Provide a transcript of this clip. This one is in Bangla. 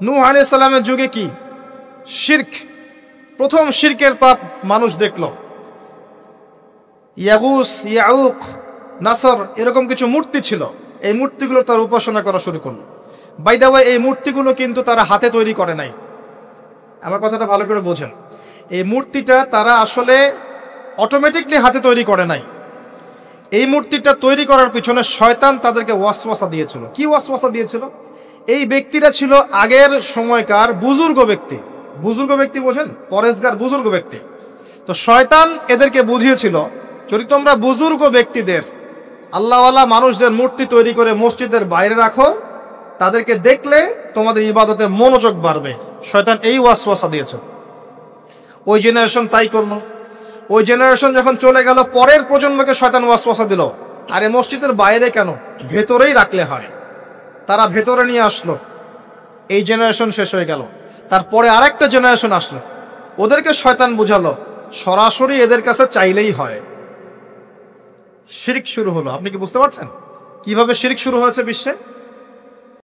নূহ আলাইহিস সালামের যুগে কি শিরক, প্রথম শিরকের পাপ মানুষ দেখল। ইয়াগুস, ইয়াউক, নাসর এরকম কিছু মূর্তি ছিল, এই মূর্তিগুলো তার উপাসনা করা শুরু করলো। বাই দ্য ওয়ে, এই মূর্তিগুলো কিন্তু তারা হাতে তৈরি করে নাই। আমার কথাটা ভালো করে বোঝেন, এই মূর্তিটা তারা আসলে অটোমেটিকলি হাতে তৈরি করে নাই। এই মূর্তিটা তৈরি করার পিছনে শয়তান তাদেরকে ওয়াসওয়াসা দিয়েছিল। কি ওয়াসওয়াসা দিয়েছিল? এই ব্যক্তিরা ছিল আগের সময়কার বুজুর্গ ব্যক্তি। বুজুর্গ ব্যক্তি বোঝেন, পরেশগার বুজুর্গ ব্যক্তি। তো শয়তান এদেরকে বুঝিয়েছিল, যদি তোমরা বুজুর্গ ব্যক্তিদের, আল্লাহওয়ালা মানুষদের মূর্তি তৈরি করে মসজিদের বাইরে রাখো, তাদেরকে দেখলে তোমাদের ইবাদতে মনোযোগ বাড়বে। শয়তান এই ওয়াসওয়াসা দিয়েছে। ওই জেনারেশন তাই করলো। ওই জেনারেশন যখন চলে গেল, পরের প্রজন্মকে শয়তান ওয়াসওয়াসা দিল, আরে মসজিদের বাইরে কেন, ভেতরেই রাখলে হয়। তারা ভেতরে নিয়ে আসলো, এই জেনারেশন শেষ হয়ে গেল। তারপরে আরেকটা জেনারেশন আসলো, ওদেরকে শয়তান বুঝালো সরাসরি এদের কাছে চাইলেই হয়। শিরক শুরু হলো। আপনি কি বুঝতে পারছেন কিভাবে শিরক শুরু হয়েছে বিশ্বে?